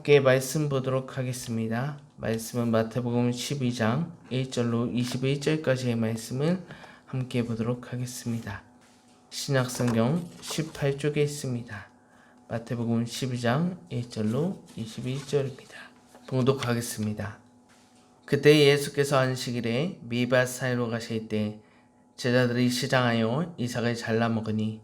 함께 말씀 보도록 하겠습니다. 말씀은 마태복음 12장 1절로 21절까지의 말씀을 함께 보도록 하겠습니다. 신약성경 18쪽에 있습니다. 마태복음 12장 1절로 21절입니다. 봉독하겠습니다. 그때 예수께서 안식일에 미밭 사이로 가실 때 제자들이 시장하여 이삭을 잘라 먹으니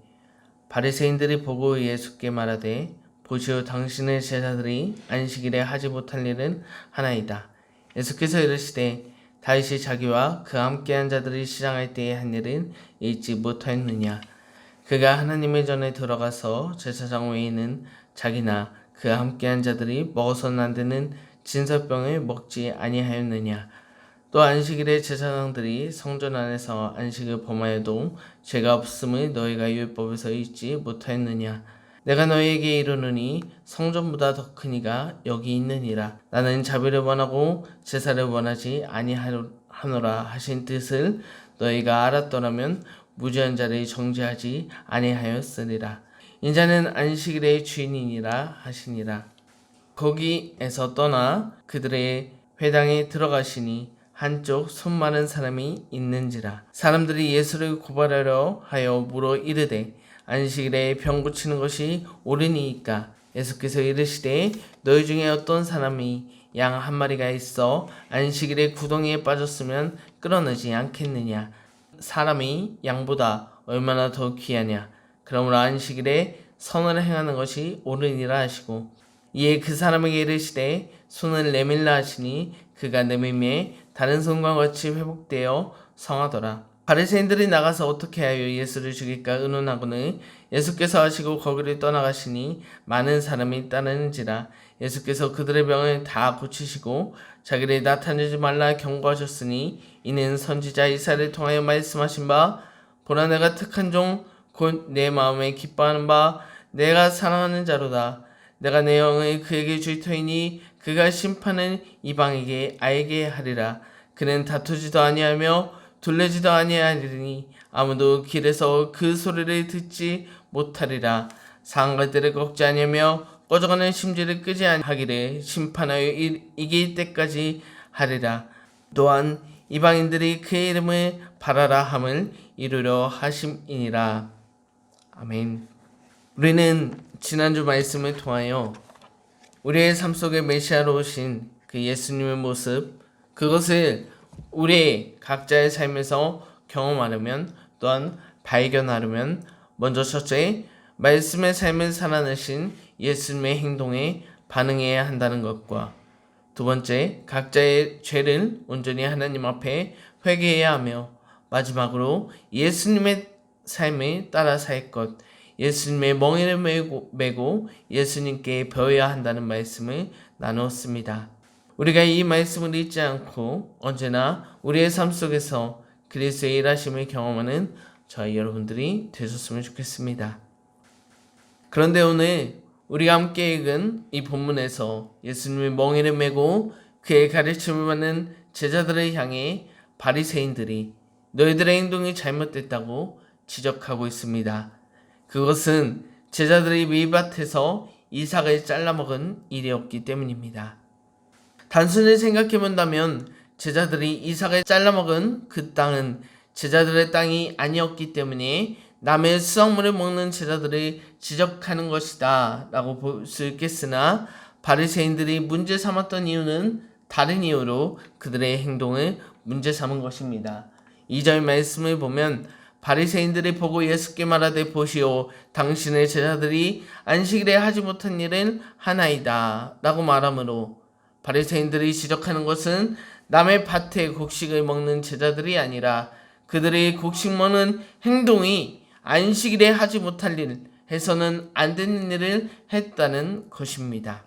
바리새인들이 보고 예수께 말하되 보시오, 당신의 제자들이 안식일에 하지 못할 일은 하나이다. 예수께서 이르시되 다윗이 자기와 그 함께한 자들이 시장할 때에 한 일은 잊지 못하였느냐. 그가 하나님의 전에 들어가서 제사장 외에는 자기나 그 함께한 자들이 먹어서는 안 되는 진설병을 먹지 아니하였느냐. 또 안식일에 제사장들이 성전 안에서 안식을 범하여도 죄가 없음을 너희가 율법에서 잊지 못하였느냐. 내가 너희에게 이르노니 성전보다 더 큰 이가 여기 있느니라. 나는 자비를 원하고 제사를 원하지 아니하노라 하신 뜻을 너희가 알았더라면 무죄한 자를 정죄하지 아니하였으리라. 인자는 안식일의 주인이니라 하시니라. 거기에서 떠나 그들의 회당에 들어가시니 한쪽 손 마른 사람이 있는지라. 사람들이 예수를 고발하려 하여 물어 이르되 안식일에 병 고치는 것이 옳으니이까. 예수께서 이르시되 너희 중에 어떤 사람이 양 한 마리가 있어 안식일에 구덩이에 빠졌으면 끌어내지 않겠느냐. 사람이 양보다 얼마나 더 귀하냐. 그러므로 안식일에 선을 행하는 것이 옳으니라 하시고 이에 그 사람에게 이르시되 손을 내밀라 하시니 그가 내밀매 다른 손과 같이 회복되어 성하더라. 바리새인들이 나가서 어떻게 하여 예수를 죽일까 의논하고는 예수께서 하시고 거기를 떠나가시니 많은 사람이 따르는지라. 예수께서 그들의 병을 다 고치시고 자기를 나타내지 말라 경고하셨으니 이는 선지자 이사야를 통하여 말씀하신 바 보라, 내가 택한 종 곧 내 마음에 기뻐하는 바 내가 사랑하는 자로다. 내가 내 영을 그에게 줄 터이니 그가 심판은 이방에게 알게 하리라. 그는 다투지도 아니하며 둘레지도 아니하리니 아무도 길에서 그 소리를 듣지 못하리라. 상할 때를 꺾지 아니하며 꺼져가는 심지를 끄지 아니하기를 심판하여 이길 때까지 하리라. 또한 이방인들이 그의 이름을 바라라 함을 이루려 하심이니라. 아멘. 우리는 지난주 말씀을 통하여 우리의 삶 속에 메시아로 오신 그 예수님의 모습, 그것을 우리 각자의 삶에서 경험하려면, 또한 발견하려면 먼저 첫째, 말씀의 삶을 살아내신 예수님의 행동에 반응해야 한다는 것과 두 번째, 각자의 죄를 온전히 하나님 앞에 회개해야 하며 마지막으로 예수님의 삶을 따라 살 것, 예수님의 멍에를 메고 예수님께 배워야 한다는 말씀을 나누었습니다. 우리가 이 말씀을 잊지 않고 언제나 우리의 삶 속에서 그리스도의 일하심을 경험하는 저희 여러분들이 되셨으면 좋겠습니다. 그런데 오늘 우리가 함께 읽은 이 본문에서 예수님의 멍에를 메고 그의 가르침을 받는 제자들을 향해 바리새인들이 너희들의 행동이 잘못됐다고 지적하고 있습니다. 그것은 제자들이 밀밭에서 이삭을 잘라먹은 일이었기 때문입니다. 단순히 생각해본다면 제자들이 이삭을 잘라먹은 그 땅은 제자들의 땅이 아니었기 때문에 남의 수확물을 먹는 제자들을 지적하는 것이다 라고 볼 수 있겠으나 바리새인들이 문제 삼았던 이유는 다른 이유로 그들의 행동을 문제 삼은 것입니다. 2절 말씀을 보면 바리새인들이 보고 예수께 말하되 보시오, 당신의 제자들이 안식일에 하지 못한 일은 하나이다 라고 말하므로 바리새인들이 지적하는 것은 남의 밭에 곡식을 먹는 제자들이 아니라 그들의 곡식 먹는 행동이 안식일에 하지 못할 일, 해서는 안 되는 일을 했다는 것입니다.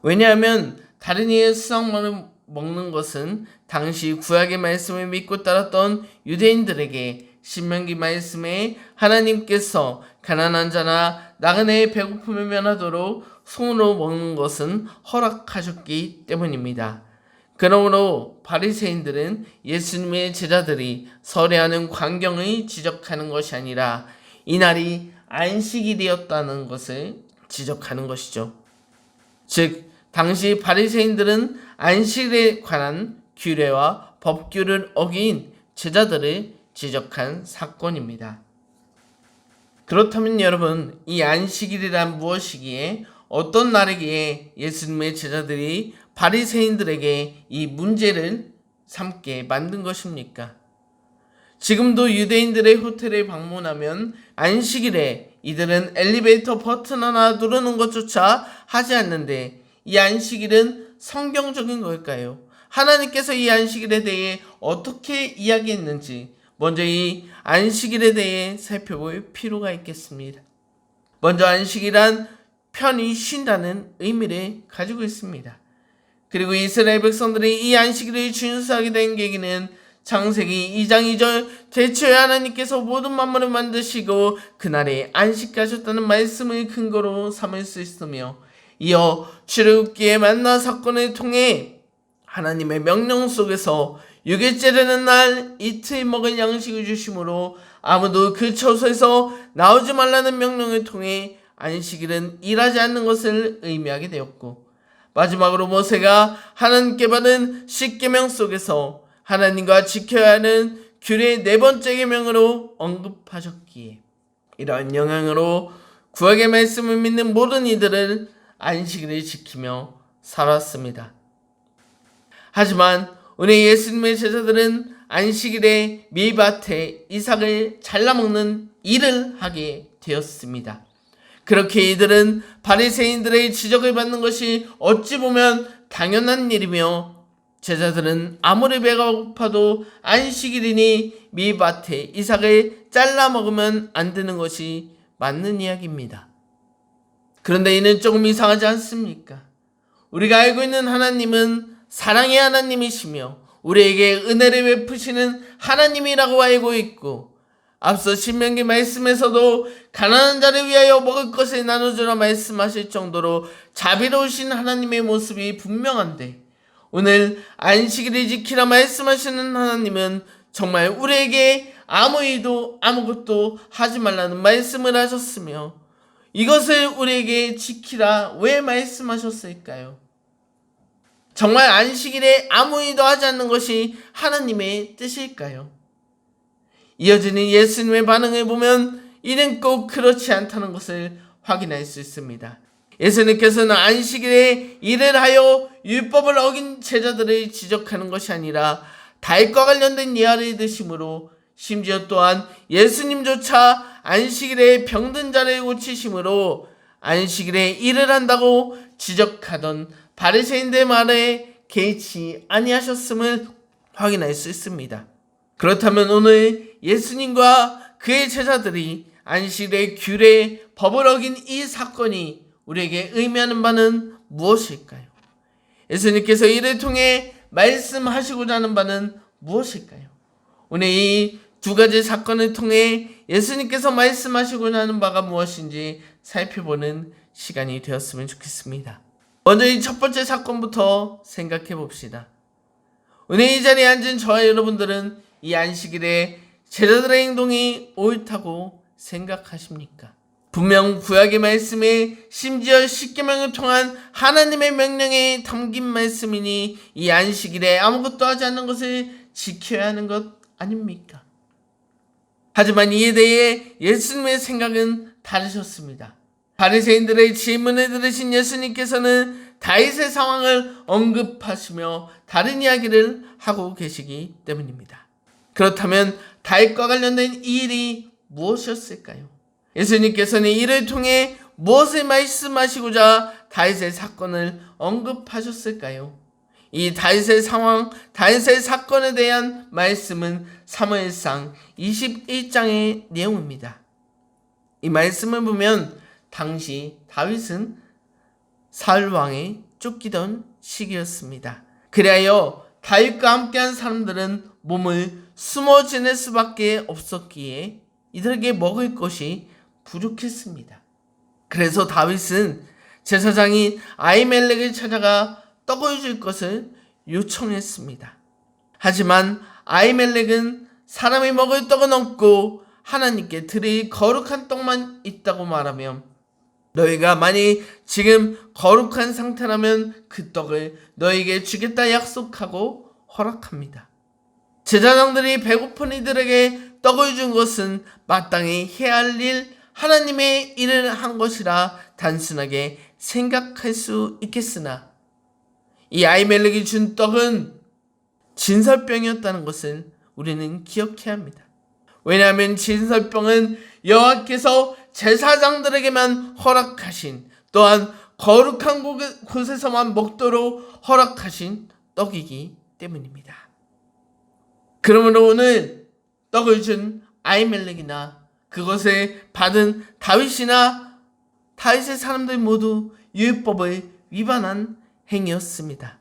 왜냐하면 다른 이의 수확물을 먹는 것은 당시 구약의 말씀을 믿고 따랐던 유대인들에게 신명기 말씀에 하나님께서 가난한 자나 나그네의 배고픔을 면하도록 손으로 먹는 것은 허락하셨기 때문입니다. 그러므로 바리새인들은 예수님의 제자들이 설회하는 광경을 지적하는 것이 아니라 이날이 안식일이었다는 것을 지적하는 것이죠. 즉 당시 바리새인들은 안식일에 관한 규례와 법규를 어긴 제자들을 지적한 사건입니다. 그렇다면 여러분, 이 안식일이란 무엇이기에, 어떤 날이기에 예수님의 제자들이 바리새인들에게 이 문제를 삼게 만든 것입니까? 지금도 유대인들의 호텔에 방문하면 안식일에 이들은 엘리베이터 버튼 하나 누르는 것조차 하지 않는데, 이 안식일은 성경적인 걸까요? 하나님께서 이 안식일에 대해 어떻게 이야기했는지 먼저 이 안식일에 대해 살펴볼 필요가 있겠습니다. 먼저 안식이란 편히 쉰다는 의미를 가지고 있습니다. 그리고 이스라엘 백성들이 이 안식일을 준수하게 된 계기는 창세기 2장 2절 대초에 하나님께서 모든 만물을 만드시고 그날에 안식하셨다는 말씀을 근거로 삼을 수 있으며, 이어 출애굽기의 만나 사건을 통해 하나님의 명령 속에서 6일째라는 날 이틀 먹을 양식을 주심으로 아무도 그 처소에서 나오지 말라는 명령을 통해 안식일은 일하지 않는 것을 의미하게 되었고, 마지막으로 모세가 하나님께 받은 십계명 속에서 하나님과 지켜야 하는 규례의 네 번째 계명으로 언급하셨기에, 이러한 영향으로 구약의 말씀을 믿는 모든 이들은 안식일을 지키며 살았습니다. 하지만 오늘 예수님의 제자들은 안식일에 밀밭에 이삭을 잘라먹는 일을 하게 되었습니다. 그렇게 이들은 바리새인들의 지적을 받는 것이 어찌 보면 당연한 일이며, 제자들은 아무리 배가 고파도 안식일이니 밀밭에 이삭을 잘라 먹으면 안 되는 것이 맞는 이야기입니다. 그런데 이는 조금 이상하지 않습니까? 우리가 알고 있는 하나님은 사랑의 하나님이시며 우리에게 은혜를 베푸시는 하나님이라고 알고 있고, 앞서 신명기 말씀에서도 가난한 자를 위하여 먹을 것을 나눠주라 말씀하실 정도로 자비로우신 하나님의 모습이 분명한데, 오늘 안식일을 지키라 말씀하시는 하나님은 정말 우리에게 아무것도 하지 말라는 말씀을 하셨으며, 이것을 우리에게 지키라 왜 말씀하셨을까요? 정말 안식일에 아무 일도 하지 않는 것이 하나님의 뜻일까요? 이어지는 예수님의 반응을 보면 이는 꼭 그렇지 않다는 것을 확인할 수 있습니다. 예수님께서는 안식일에 일을 하여 율법을 어긴 제자들을 지적하는 것이 아니라 다윗과 관련된 예화를 드심으로, 심지어 또한 예수님조차 안식일에 병든 자를 고치심으로 안식일에 일을 한다고 지적하던 바리새인들 말에 개의치 아니하셨음을 확인할 수 있습니다. 그렇다면 오늘 예수님과 그의 제자들이 안식일의 규례, 법을 어긴 이 사건이 우리에게 의미하는 바는 무엇일까요? 예수님께서 이를 통해 말씀하시고자 하는 바는 무엇일까요? 오늘 이 두 가지 사건을 통해 예수님께서 말씀하시고자 하는 바가 무엇인지 살펴보는 시간이 되었으면 좋겠습니다. 먼저 이 첫 번째 사건부터 생각해 봅시다. 오늘 이 자리에 앉은 저와 여러분들은 이 안식일에 제자들의 행동이 옳다고 생각하십니까? 분명 구약의 말씀에 심지어 십계명을 통한 하나님의 명령에 담긴 말씀이니 이 안식일에 아무것도 하지 않는 것을 지켜야 하는 것 아닙니까? 하지만 이에 대해 예수님의 생각은 다르셨습니다. 바리새인들의 질문을 들으신 예수님께서는 다윗의 상황을 언급하시며 다른 이야기를 하고 계시기 때문입니다. 그렇다면 다윗과 관련된 이 일이 무엇이었을까요? 예수님께서는 이를 통해 무엇을 말씀하시고자 다윗의 사건을 언급하셨을까요? 이 다윗의 상황, 다윗의 사건에 대한 말씀은 사무엘상 21장의 내용입니다. 이 말씀을 보면 당시 다윗은 사울 왕에 쫓기던 시기였습니다. 그리하여 다윗과 함께한 사람들은 몸을 숨어 지낼 수밖에 없었기에 이들에게 먹을 것이 부족했습니다. 그래서 다윗은 제사장인 아히멜렉을 찾아가 떡을 줄 것을 요청했습니다. 하지만 아히멜렉은 사람이 먹을 떡은 없고 하나님께 드릴 거룩한 떡만 있다고 말하며 너희가 만일 지금 거룩한 상태라면 그 떡을 너희에게 주겠다 약속하고 허락합니다. 제사장들이 배고픈 이들에게 떡을 준 것은 마땅히 해야 할 일, 하나님의 일을 한 것이라 단순하게 생각할 수 있겠으나 이 아히멜렉이 준 떡은 진설병이었다는 것을 우리는 기억해야 합니다. 왜냐하면 진설병은 여호와께서 제사장들에게만 허락하신, 또한 거룩한 곳에서만 먹도록 허락하신 떡이기 때문입니다. 그러므로 오늘 떡을 준 아히멜렉이나 그것을 받은 다윗이나 다윗의 사람들 모두 율법을 위반한 행위였습니다.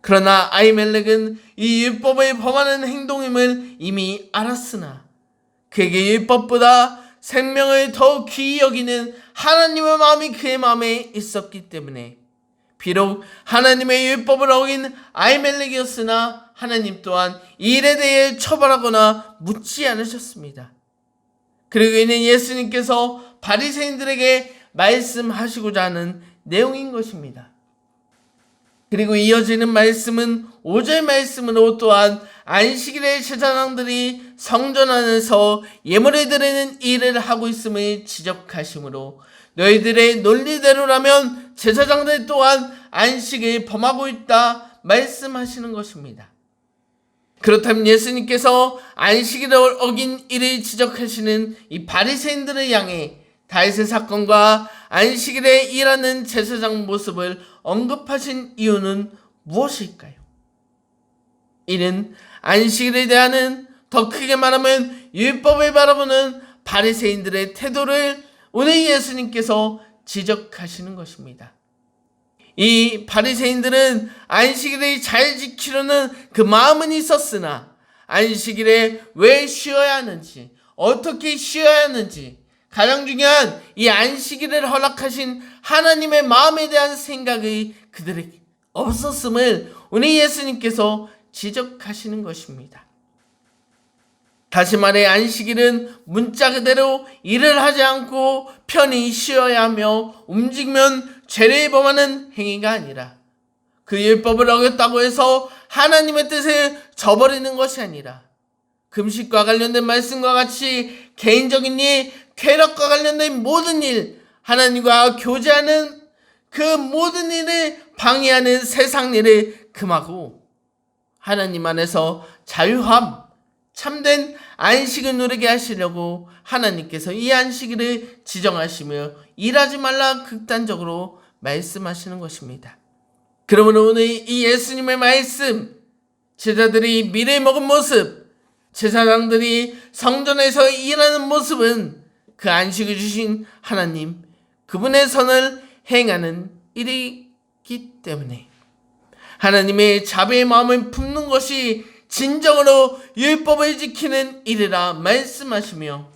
그러나 아히멜렉은 이 율법을 범하는 행동임을 이미 알았으나 그에게 율법보다 생명을 더 귀히 여기는 하나님의 마음이 그의 마음에 있었기 때문에 비록 하나님의 율법을 어긴 아히멜렉이었으나 하나님 또한 이 일에 대해 처벌하거나 묻지 않으셨습니다. 그리고 이는 예수님께서 바리새인들에게 말씀하시고자 하는 내용인 것입니다. 그리고 이어지는 말씀은 5절 말씀으로 또한 안식일에 제사장들이 성전 안에서 예물을 드리는 일을 하고 있음을 지적하시므로 너희들의 논리대로라면 제사장들 또한 안식을 범하고 있다 말씀하시는 것입니다. 그렇다면 예수님께서 안식일을 어긴 일을 지적하시는 이 바리새인들을 향해 다윗의 사건과 안식일에 일하는 제사장 모습을 언급하신 이유는 무엇일까요? 이는 안식일에 대한, 더 크게 말하면 율법을 바라보는 바리새인들의 태도를 오늘 예수님께서 지적하시는 것입니다. 이 바리새인들은 안식일을 잘 지키려는 그 마음은 있었으나 안식일에 왜 쉬어야 하는지, 어떻게 쉬어야 하는지, 가장 중요한 이 안식일을 허락하신 하나님의 마음에 대한 생각이 그들에게 없었음을 오늘 예수님께서 지적하시는 것입니다. 다시 말해 안식일은 문자 그대로 일을 하지 않고 편히 쉬어야 하며 움직이면 죄를 범하는 행위가 아니라 그 율법을 어겼다고 해서 하나님의 뜻을 저버리는 것이 아니라 금식과 관련된 말씀과 같이 개인적인 일, 쾌락과 관련된 모든 일, 하나님과 교제하는 그 모든 일을 방해하는 세상 일을 금하고 하나님 안에서 자유함, 참된 안식을 누리게 하시려고 하나님께서 이 안식일을 지정하시며 일하지 말라 극단적으로 말씀하시는 것입니다. 그러므로 오늘 이 예수님의 말씀, 제자들이 밀을 먹은 모습, 제사장들이 성전에서 일하는 모습은 그 안식을 주신 하나님, 그분의 선을 행하는 일이기 때문에 하나님의 자비의 마음을 품는 것이 진정으로 율법을 지키는 일이라 말씀하시며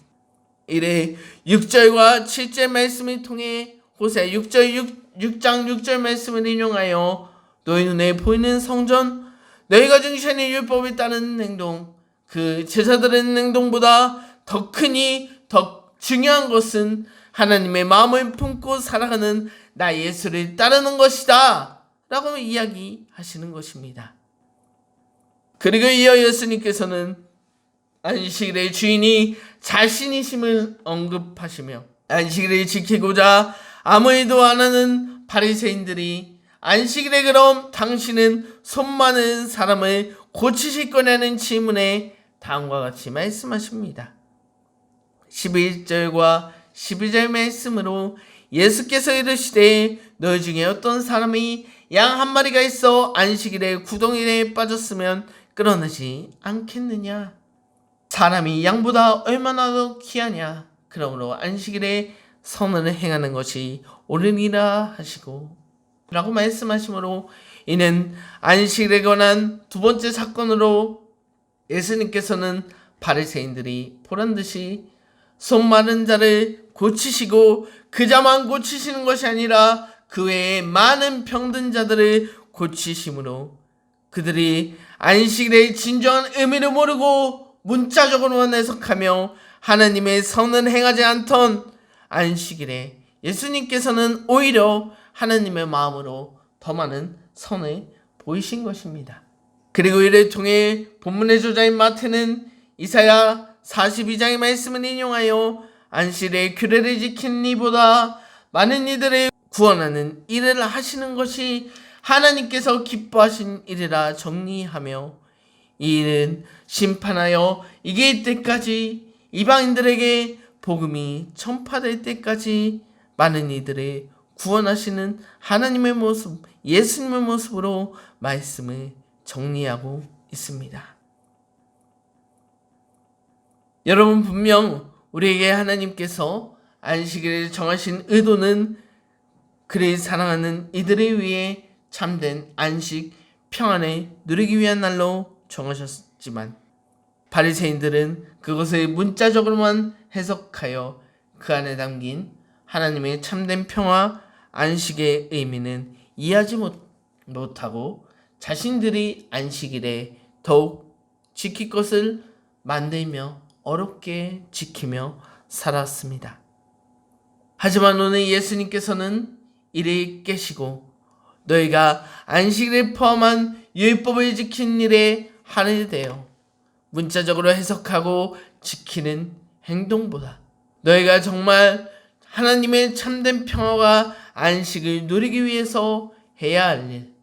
이래 6절과 7절 말씀을 통해 호세 6장 6절 말씀을 인용하여 너희 눈에 보이는 성전, 너희가 중시하는 율법에 따르는 행동, 그 제사들의 행동보다 더 크니 더 중요한 것은 하나님의 마음을 품고 살아가는 나 예수를 따르는 것이다 라고 이야기하시는 것입니다. 그리고 이어 예수님께서는 안식일의 주인이 자신이심을 언급하시며 안식일을 지키고자 아무 일도 안 하는 바리새인들이 안식일에 그럼 당신은 손 많은 사람을 고치실 거냐는 질문에 다음과 같이 말씀하십니다. 11절과 12절 말씀으로 예수께서 이르시되 너희 중에 어떤 사람이 양 한 마리가 있어 안식일에 구덩이에 빠졌으면 끌어내지 않겠느냐? 사람이 양보다 얼마나 더 귀하냐? 그러므로 안식일에 선을 행하는 것이 옳으니라 하시고 라고 말씀하시므로 이는 안식일에 관한 두 번째 사건으로 예수님께서는 바리새인들이 보란듯이 손 마른 자를 고치시고 그 자만 고치시는 것이 아니라 그 외에 많은 병든 자들을 고치심으로 그들이 안식일의 진정한 의미를 모르고 문자적으로만 해석하며 하나님의 선을 행하지 않던 안식일에 예수님께서는 오히려 하나님의 마음으로 더 많은 선을 보이신 것입니다. 그리고 이를 통해 본문의 저자인 마태는 이사야 42장의 말씀을 인용하여 안식일의 규례를 지키는 이보다 많은 이들을 구원하는 일을 하시는 것이 하나님께서 기뻐하신 일이라 정리하며, 이 일은 심판하여 이길 때까지, 이방인들에게 복음이 전파될 때까지 많은 이들을 구원하시는 하나님의 모습, 예수님의 모습으로 말씀을 정리하고 있습니다. 여러분, 분명 우리에게 하나님께서 안식일을 정하신 의도는 그를 사랑하는 이들을 위해 참된 안식, 평안을 누리기 위한 날로 정하셨지만, 바리새인들은 그것을 문자적으로만 해석하여 그 안에 담긴 하나님의 참된 평화, 안식의 의미는 이해하지 못하고 자신들이 안식일에 더욱 지킬 것을 만들며 어렵게 지키며 살았습니다. 하지만 오늘 예수님께서는 이를 깨시고 너희가 안식일을 포함한 율법을 지키는 일에 한이 되어 문자적으로 해석하고 지키는 행동보다 너희가 정말 하나님의 참된 평화와 안식을 누리기 위해서 해야 할 일,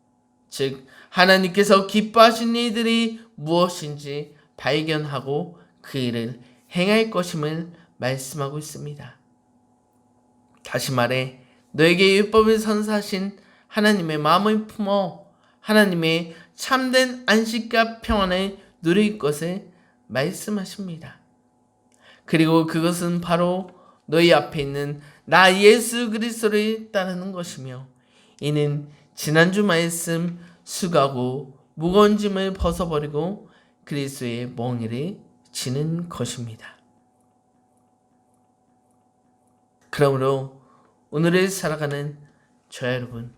즉 하나님께서 기뻐하신 일들이 무엇인지 발견하고 그 일을 행할 것임을 말씀하고 있습니다. 다시 말해 너에게 율법을 선사하신 하나님의 마음을 품어 하나님의 참된 안식과 평안을 누릴 것을 말씀하십니다. 그리고 그것은 바로 너희 앞에 있는 나 예수 그리스도를 따르는 것이며, 이는 지난주 말씀 수고하고 무거운 짐을 벗어버리고 그리스도의 멍에를 지는 것입니다. 그러므로 오늘을 살아가는 저와 여러분,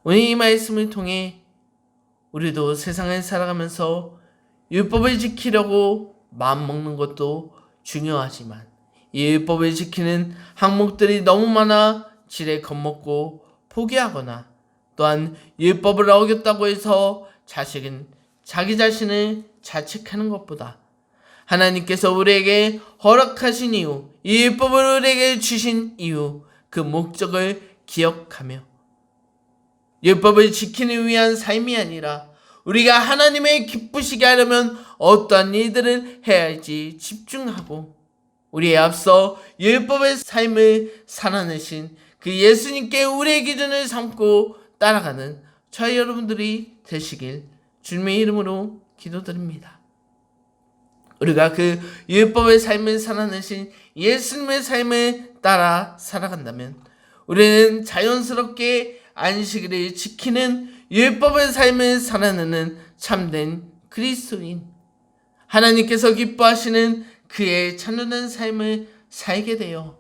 오늘 이 말씀을 통해 우리도 세상을 살아가면서 율법을 지키려고 마음먹는 것도 중요하지만 이 율법을 지키는 항목들이 너무 많아 지레 겁먹고 포기하거나, 또한 율법을 어겼다고 해서 자기 자신을 자책하는 것보다 하나님께서 우리에게 허락하신 이유, 이 율법을 우리에게 주신 이유, 그 목적을 기억하며 율법을 지키기 위한 삶이 아니라 우리가 하나님을 기쁘시게 하려면 어떠한 일들을 해야 할지 집중하고 우리의 앞서 율법의 삶을 살아내신 그 예수님께 우리의 기준을 삼고 따라가는 저희 여러분들이 되시길 주님의 이름으로 기도드립니다. 우리가 그 율법의 삶을 살아내신 예수님의 삶을 따라 살아간다면 우리는 자연스럽게 안식일을 지키는 율법의 삶을 살아내는 참된 그리스도인, 하나님께서 기뻐하시는 그의 찬란한 삶을 살게 되어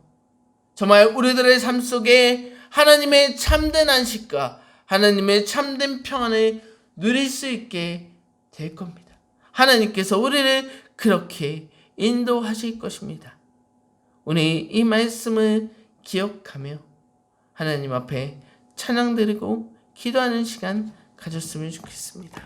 정말 우리들의 삶 속에 하나님의 참된 안식과 하나님의 참된 평안을 누릴 수 있게 될 겁니다. 하나님께서 우리를 그렇게 인도하실 것입니다. 우리 이 말씀을 기억하며 하나님 앞에 찬양드리고 기도하는 시간 가졌으면 좋겠습니다.